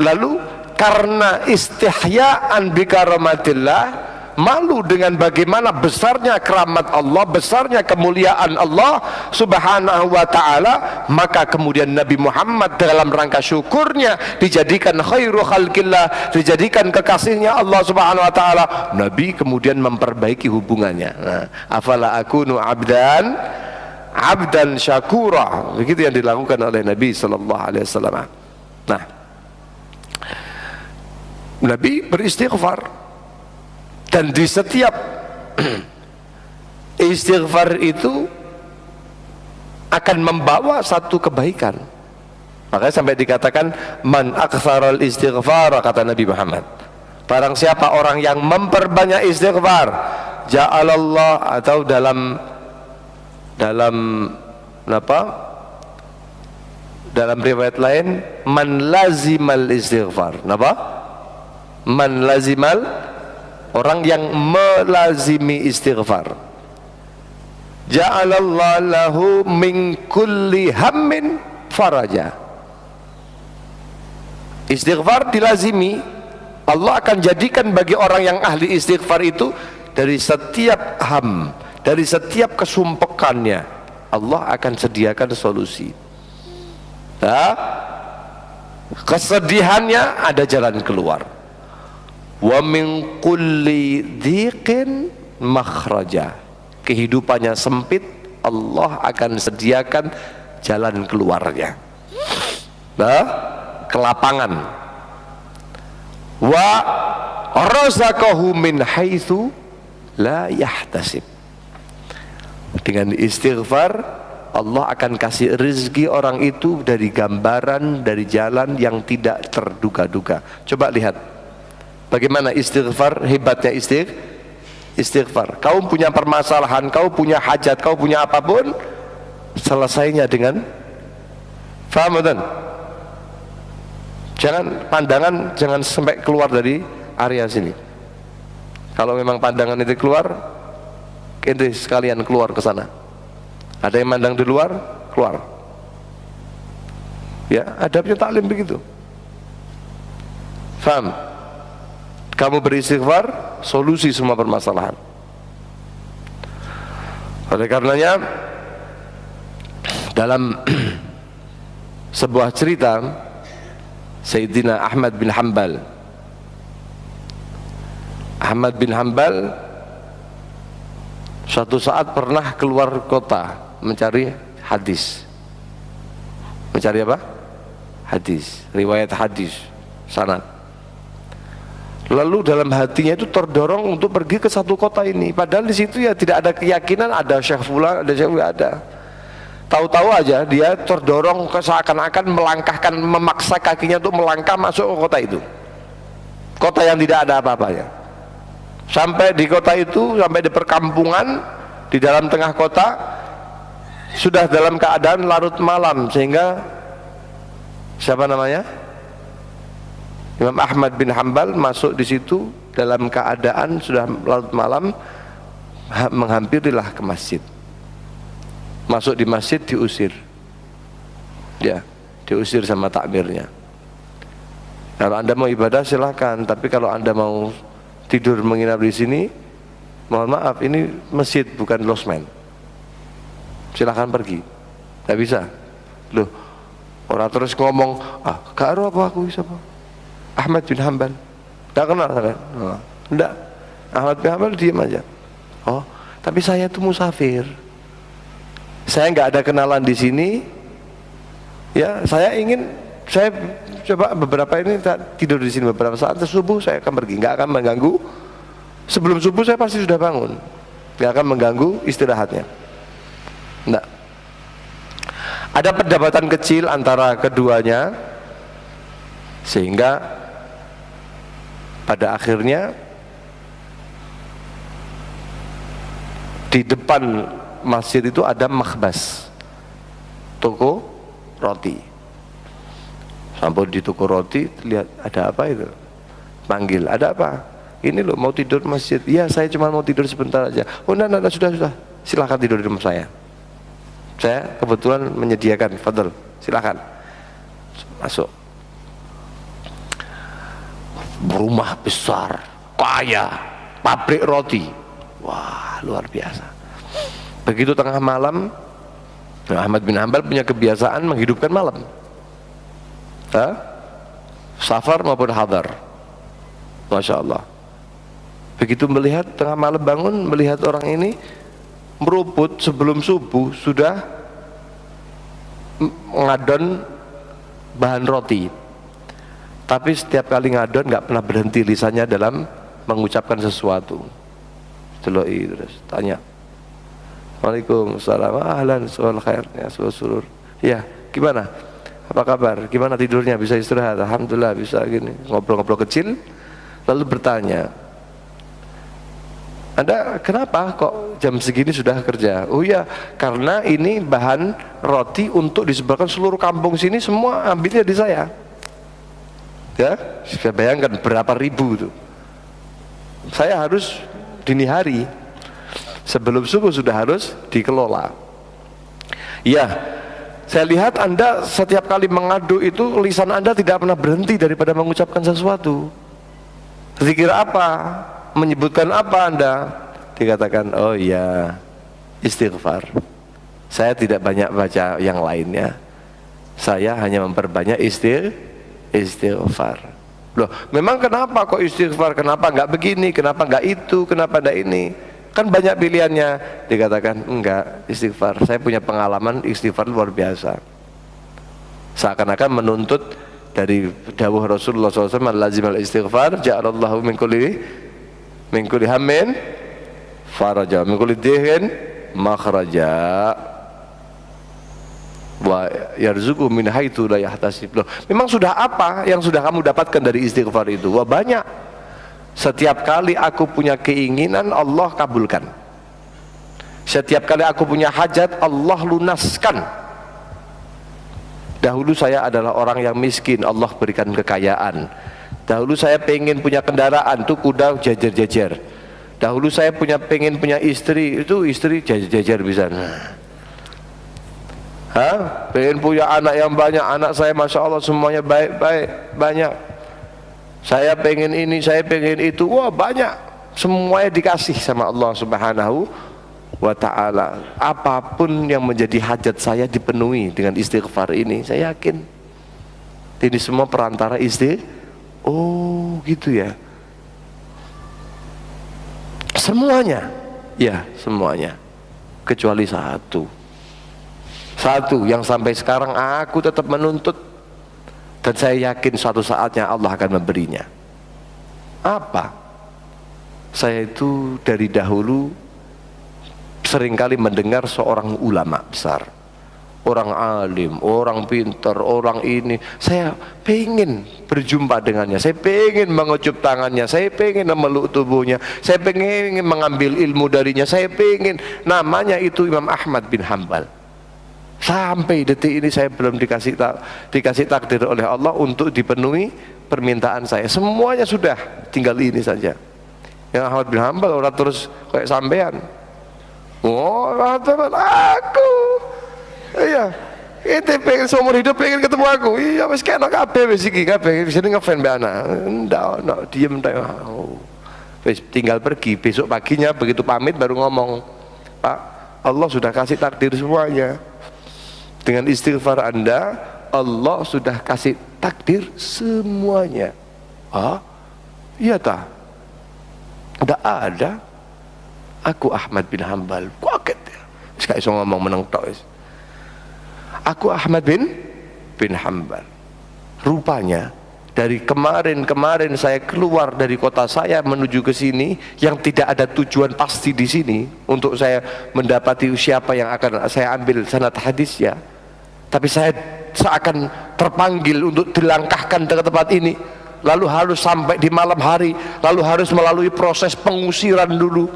lalu karena istihya'an bikaramatillah, malu dengan bagaimana besarnya keramat Allah, besarnya kemuliaan Allah subhanahu wa ta'ala, maka kemudian Nabi Muhammad dalam rangka syukurnya dijadikan khairu khalqillah, dijadikan kekasihnya Allah subhanahu wa ta'ala, Nabi kemudian memperbaiki hubungannya. Nah, afala akunu abdan syakura, begitu yang dilakukan oleh Nabi sallallahu alaihi wasallam. Nah, Nabi beristighfar, dan di setiap istighfar itu akan membawa satu kebaikan. Makanya sampai dikatakan man aktsaral istighfar, kata Nabi Muhammad, barang siapa orang yang memperbanyak istighfar, ja'alallah, atau dalam apa? Dalam riwayat lain, man lazimal istighfar. Apa? Man lazimal, orang yang melazimi istighfar, ja'alallahu lahu min kulli hammin faraja. Istighfar dilazimi, Allah akan jadikan bagi orang yang ahli istighfar itu, dari setiap ham, dari setiap kesumpekannya, Allah akan sediakan solusi. Nah, kesedihannya ada jalan keluar. Wa min kulli dhiqin makhraja, kehidupannya sempit, Allah akan sediakan jalan keluarnya. Nah, kelapangan. Wa razaqahu min haitsu la yahtasib, dengan istighfar Allah akan kasih rezeki orang itu dari gambaran, dari jalan yang tidak terduga-duga. Coba lihat bagaimana istighfar, hebatnya istighfar. Kau punya permasalahan, kau punya hajat, kau punya apapun, selesainya dengan, faham kan? Jangan pandangan, jangan sampai keluar dari area sini. Kalau memang pandangan itu keluar, ente sekalian keluar ke sana. Ada yang mandang di luar, keluar. Ya, adabnya taklim begitu. Faham? Kamu beristighfar, solusi semua permasalahan. Oleh karenanya, dalam sebuah cerita, Sayyidina Ahmad bin Hanbal suatu saat pernah keluar kota mencari hadis. Mencari apa? Hadis, riwayat hadis, sanad. Lalu dalam hatinya itu terdorong untuk pergi ke satu kota ini, padahal di situ ya tidak ada keyakinan ada Syekh fulan, ada Syekh, ada. Tahu-tahu aja dia terdorong seakan-akan melangkahkan, memaksa kakinya untuk melangkah masuk ke kota itu, kota yang tidak ada apa-apanya. Sampai di kota itu, sampai di perkampungan di dalam tengah kota, sudah dalam keadaan larut malam, sehingga siapa namanya? Imam Ahmad bin Hanbal masuk di situ dalam keadaan sudah larut malam, menghampirilah ke masjid. Masuk di masjid, diusir. Ya, diusir sama takmirnya. Kalau Anda mau ibadah silahkan, tapi kalau Anda mau tidur menginap di sini, mohon maaf, ini masjid bukan losmen. Silahkan pergi. Tidak bisa. Loh, orang terus ngomong, gak ada apa aku bisa apa? Ahmad bin Hanbal, tidak kenal kan? Tidak. Ahmad bin Hanbal diam aja. Oh, tapi saya itu musafir. Saya nggak ada kenalan di sini. Ya, saya coba beberapa ini tidur di sini beberapa saat. Subuh saya akan pergi, nggak akan mengganggu. Sebelum subuh saya pasti sudah bangun, nggak akan mengganggu istirahatnya. Nggak. Ada perdebatan kecil antara keduanya, sehingga pada akhirnya di depan masjid itu ada makhbas, toko roti. Sampai di toko roti, lihat ada apa itu, panggil, ada apa? Ini loh, mau tidur masjid. Iya, saya cuma mau tidur sebentar aja. Oh enggak, sudah, silakan tidur di rumah saya kebetulan menyediakan, fadl, silakan masuk. Rumah besar, kaya, pabrik roti. Wah, luar biasa. Begitu tengah malam, Ahmad bin Hanbal punya kebiasaan menghidupkan malam. Safar maupun hadar. Masya Allah. Begitu melihat tengah malam bangun, melihat orang ini meruput sebelum subuh sudah ngadon bahan roti. Tapi setiap kali ngadon nggak pernah berhenti lisannya dalam mengucapkan sesuatu. Celoi terus tanya, Waalaikumsalam, ahlan, soal khair, ya, soal surur. Ya, gimana? Apa kabar? Gimana tidurnya? Bisa istirahat? Alhamdulillah bisa gini. Ngobrol-ngobrol kecil, lalu bertanya, Anda kenapa kok jam segini sudah kerja? Oh iya, karena ini bahan roti untuk disebarkan seluruh kampung sini, semua ambilnya di saya. Ya, saya bayangkan berapa ribu itu. Saya harus dini hari, sebelum subuh sudah harus dikelola. Ya, saya lihat Anda setiap kali mengadu itu lisan Anda tidak pernah berhenti daripada mengucapkan sesuatu. Zikir apa? Menyebutkan apa Anda? Dikatakan, oh iya, istighfar. Saya tidak banyak baca yang lainnya. Saya hanya memperbanyak istighfar. Loh, memang kenapa kok istighfar? Kenapa enggak begini? Kenapa enggak itu? Kenapa enggak ini? Kan banyak pilihannya. Dikatakan, enggak, istighfar. Saya punya pengalaman istighfar luar biasa. Seakan-akan menuntut dari dawuh Rasulullah SAW, lazimal istighfar, ja'alallahu min kulli hammin faraja, min kulli dihin makhraja, wa yarzuqu min haitsu la yahtasib. Loh, memang sudah apa yang sudah kamu dapatkan dari istighfar itu? Wah, banyak. Setiap kali aku punya keinginan, Allah kabulkan. Setiap kali aku punya hajat, Allah lunaskan. Dahulu saya adalah orang yang miskin, Allah berikan kekayaan. Dahulu saya pengen punya kendaraan, tuh kuda jajar-jajar. Dahulu saya pengen punya istri, itu istri jajar-jajar bisa. Pengen punya anak yang banyak, anak saya Masya Allah semuanya baik-baik, banyak. Saya pengen ini, saya pengen itu, wah banyak. Semuanya dikasih sama Allah Subhanahu wa ta'ala. Apapun yang menjadi hajat saya dipenuhi dengan istighfar ini, saya yakin. Ini semua perantara oh gitu ya. Semuanya, ya semuanya, kecuali satu yang sampai sekarang aku tetap menuntut, dan saya yakin suatu saatnya Allah akan memberinya. Apa? Saya itu dari dahulu seringkali mendengar seorang ulama besar, orang alim, orang pintar, orang ini. Saya pengen berjumpa dengannya, saya pengen mengucup tangannya, saya pengen memeluk tubuhnya, saya pengen mengambil ilmu darinya, saya pengen. Namanya itu Imam Ahmad bin Hanbal. Sampai detik ini saya belum dikasih takdir oleh Allah untuk dipenuhi permintaan saya. Semuanya sudah, tinggal ini saja. Yang Ahmad bin Hanbal orang terus kayak sampean. Oh, aku. Iya. Itu pengen seumur hidup pengen ketemu aku. Iya, wis kena kabeh wis iki kabeh wis ngefan mbak anak. Ndak diem ndak. Oh. Wis tinggal pergi, besok paginya begitu pamit baru ngomong, Pak, Allah sudah kasih takdir semuanya. Dengan istighfar Anda, Allah sudah kasih takdir semuanya. Iya tak? Tidak ada. Aku Ahmad bin Hanbal, kaget ya. Sekali so ngomong menang tok. Aku Ahmad bin Hanbal. Rupanya dari kemarin saya keluar dari kota saya menuju ke sini yang tidak ada tujuan pasti di sini untuk saya mendapati siapa yang akan saya ambil sanad hadisnya. Tapi saya seakan terpanggil untuk dilangkahkan ke tempat ini, lalu harus sampai di malam hari, lalu harus melalui proses pengusiran dulu.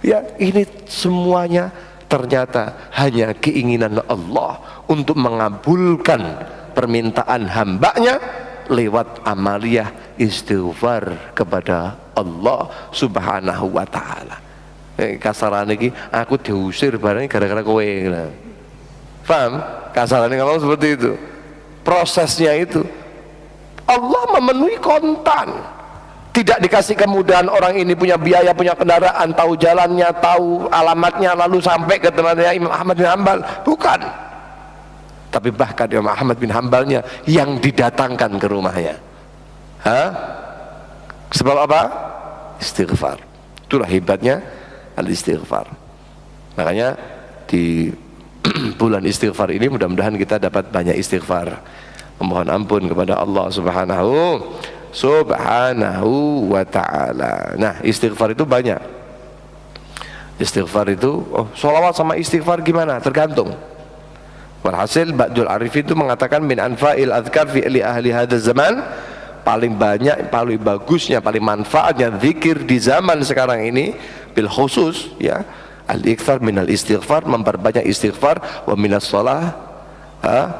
Ya, ini semuanya ternyata hanya keinginan Allah untuk mengabulkan permintaan hambanya lewat amaliyah istighfar kepada Allah Subhanahu wa ta'ala. Kasaran ini aku diusir barang gara-gara kowe. Paham? Kasarannya ngomong seperti itu. Prosesnya itu Allah memenuhi kontan. Tidak dikasih kemudahan orang ini punya biaya, punya kendaraan, tahu jalannya, tahu alamatnya, lalu sampai ke tempatnya Imam Ahmad bin Hanbal. Bukan. Tapi bahkan Imam Ahmad bin Hanbalnya yang didatangkan ke rumahnya. Sebab apa? Istighfar. Itulah hebatnya al-istighfar. Makanya di bulan istighfar ini mudah-mudahan kita dapat banyak istighfar, memohon ampun kepada Allah Subhanahu wa ta'ala. Nah, istighfar itu banyak. Istighfar itu, sholawat sama istighfar gimana? Tergantung. Walhasil Ba'dul Arifin itu mengatakan min anfa'il adhkar fi ahli hadha zaman, paling banyak, paling bagusnya, paling manfaatnya zikir di zaman sekarang ini bil khusus, ya, al-ikthar minal istighfar, memperbanyak istighfar, wa minas shalah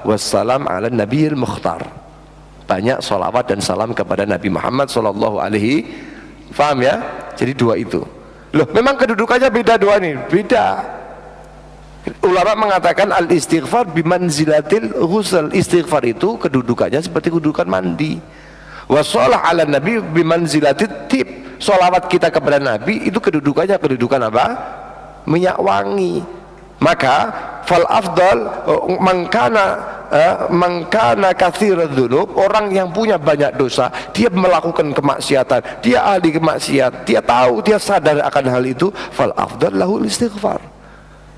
wassalam ala nabiyil mukhtar, banyak sholawat dan salam kepada Nabi Muhammad sallallahu alaihi. Faham ya? Jadi dua itu. Loh, memang kedudukannya beda dua ini, beda. Ulama mengatakan al-istighfar bimanzilatil ghusl. Istighfar itu kedudukannya seperti kedudukan mandi. Wa shalah ala nabi bimanzilatit tib. Sholawat kita kepada Nabi itu kedudukannya kedudukan apa? Minyak wangi. Maka fal afdal mangkana katsiradz dzunub, orang yang punya banyak dosa, dia melakukan kemaksiatan, dia ahli kemaksiat, dia tahu, dia sadar akan hal itu, fal afdal lahul istighfar.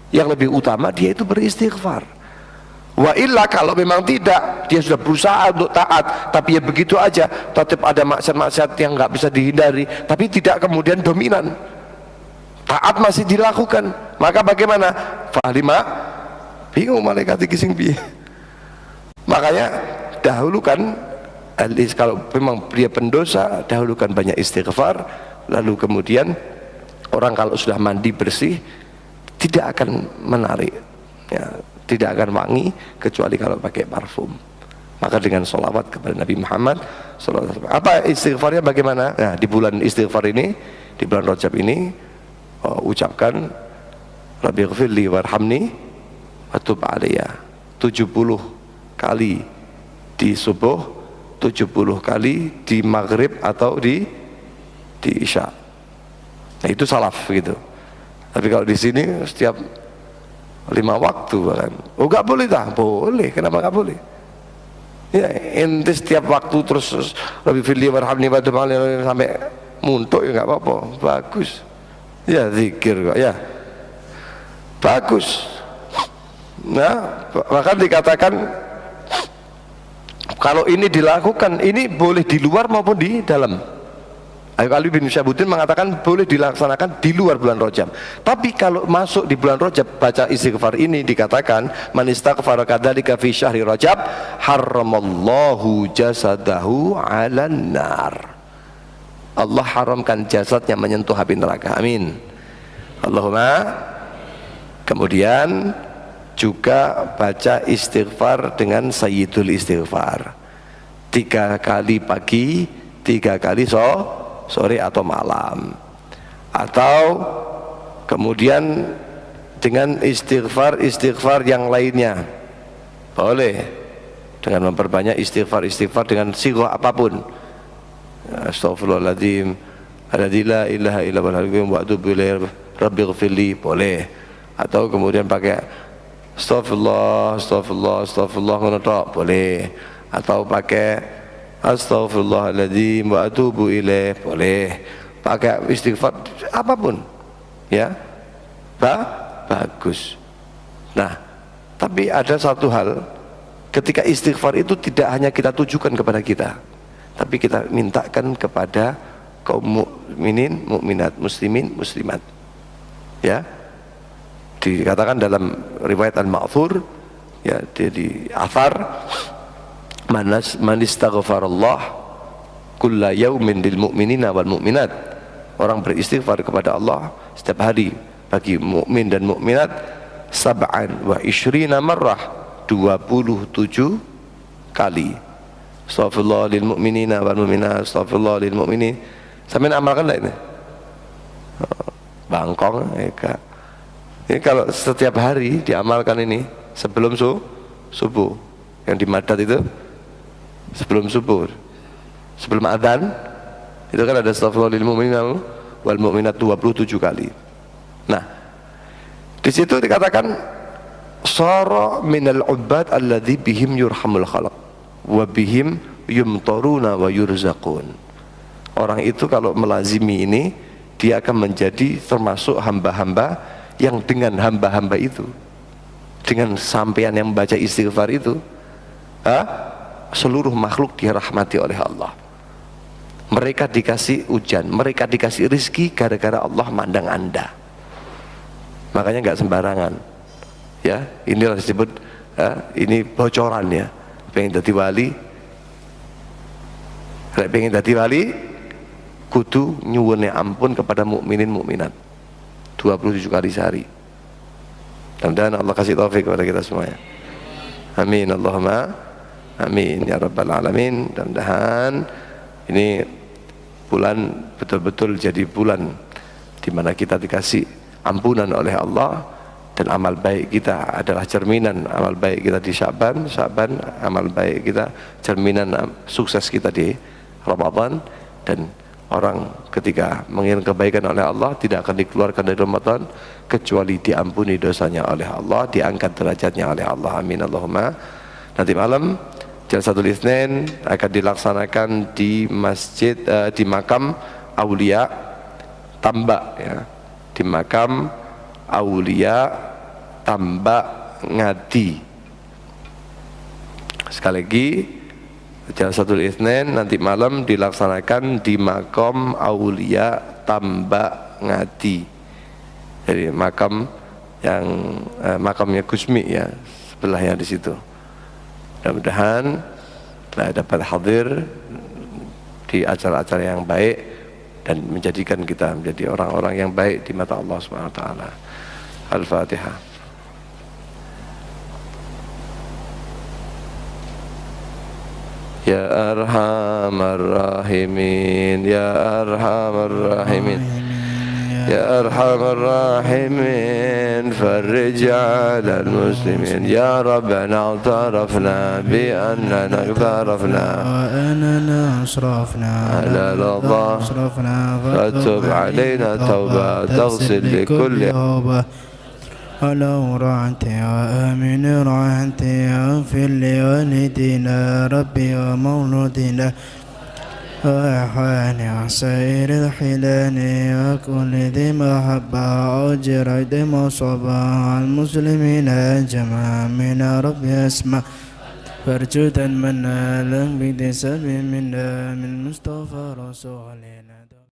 Yang lebih utama dia itu beristighfar. Wa illa, kalau memang tidak, dia sudah berusaha untuk taat, tapi ya begitu aja, tetap ada maksiat-maksiat yang nggak bisa dihindari, tapi tidak kemudian dominan. Taat masih dilakukan, maka bagaimana? Fahlima bingung malaikat kising piye. Makanya dahulukan, kalau memang dia pendosa, dahulukan banyak istighfar, lalu kemudian orang kalau sudah mandi bersih tidak akan menarik, ya, tidak akan wangi kecuali kalau pakai parfum. Maka dengan sholawat kepada Nabi Muhammad SAW. Apa istighfarnya bagaimana? Nah, di bulan istighfar ini, di bulan Rajab ini, ucapkan Rabbighfirli warhamni watub alayya 70 kali di subuh, 70 kali di maghrib atau di isya. Nah, itu salaf gitu. Tapi kalau di sini setiap 5 waktu bahkan. Oh, nggak boleh dah? Boleh. Kenapa nggak boleh? Ya, ente setiap waktu terus Rabbighfirli warhamni watub alayya sampai muntuk ya nggak apa-apa. Bagus. Ya, zikir kok ya, bagus. Nah, bahkan dikatakan kalau ini dilakukan, ini boleh di luar maupun di dalam. Ali bin Syabuddin mengatakan boleh dilaksanakan di luar bulan Rajab. Tapi kalau masuk di bulan Rajab, baca istighfar ini dikatakan man istaghfara kadzalika fi syahri Rajab haramallahu jasadahu 'alan nar. Allah haramkan jasadnya menyentuh api neraka. Amin. Allahumma. Kemudian juga baca istighfar dengan sayyidul istighfar 3 kali pagi, 3 kali sore atau malam. Atau kemudian dengan istighfar yang lainnya boleh, dengan memperbanyak istighfar dengan sighah apapun. Astaghfirullahaladzim, alladzi la ilaha illa huwal hayyul qayyum wa atubu ilaihi rabbighfirli, boleh. Atau kemudian pakai astaghfirullah boleh. Atau pakai astaghfirullahaladzim wa atubu ilaihi, boleh. Pakai istighfar apapun, ya, bagus. Nah, tapi ada satu hal, ketika istighfar itu tidak hanya kita tujukan kepada kita, tapi kita mintakan kepada kaum mukminin, mukminat, muslimin, muslimat. Ya, dikatakan dalam riwayat Al-Ma'thur, ya, di athar, man istaghfarallah kulla yaumin lil mu'minina wal mu'minat, orang beristighfar kepada Allah setiap hari bagi mukmin dan mukminat, sab'an wa ishrina marrah, 27 kali. Astaghfirullah lil mu'minina wal mu'minat, astaghfirullah lil mu'minin. Sampai amalkan lah ini. Bangkong ya, Kak. Ini kalau setiap hari diamalkan ini sebelum subuh, yang di Madat itu sebelum subuh, sebelum adzan, Itu kan ada astaghfirullah lil mu'minina wal mu'minat 27 kali. Nah, di situ dikatakan sara minal ubbad alladzi bihim yurhamul khalaq wa bihim yumtaruna wa yurzaqun. Orang itu kalau melazimi ini, dia akan menjadi termasuk hamba-hamba yang dengan hamba-hamba itu, dengan sampean yang membaca istighfar itu, seluruh makhluk dirahmati oleh Allah. Mereka dikasih hujan, mereka dikasih rizki gara-gara Allah mandang Anda. Makanya nggak sembarangan. Ya, inilah disebut ini bocoran ya. Pengen jadi wali, pengen jadi wali, kudu nyuwun ampun kepada mukminin mukminat 27 kali sehari. Mudah-mudahan Allah kasih taufik kepada kita semuanya. Amin Allahumma amin ya rabbal alamin. Mudah-mudahan ini bulan betul-betul jadi bulan di mana kita dikasih ampunan oleh Allah, dan amal baik kita adalah cerminan amal baik kita di Sya'ban, amal baik kita cerminan sukses kita di Ramadan. Dan orang ketika menginginkan kebaikan oleh Allah tidak akan dikeluarkan dari Ramadan kecuali diampuni dosanya oleh Allah, diangkat derajatnya oleh Allah. Amin Allahumma. Nanti malam Jalsatul Itsnain akan dilaksanakan di masjid di makam Aulia Tambak ya, di makam Aulia Tambak Ngadi. Sekali lagi, Jalsatul Itsnain nanti malam dilaksanakan di makam Aulia Tambak Ngadi. Jadi makam yang makamnya Gusmi ya, sebelahnya di situ. Mudah-mudahan dapat hadir di acara-acara yang baik dan menjadikan kita menjadi orang-orang yang baik di mata Allah Subhanahu wa taala. Al-Fatihah. Ya Arhamar Rahimin, Ya Arhamar Rahimin, Ya Arhamar Rahimin, farij 'ala al-muslimin. Ya Rabbana i'tarafna bi annana i'tarafna wa annana asrafna ala Allah, fatub 'alaina tawba taghsil li kulli ولو رعنتي وآمن رعنتي اغفر لوالدينا ربي ومولودنا وإخواني وسائر الحلان وكل ذي محبة وأجر ذي مصابة المسلمين جميعا من ربي أسمع فرجودا منا لم بدسب منا من مصطفى رسولنا.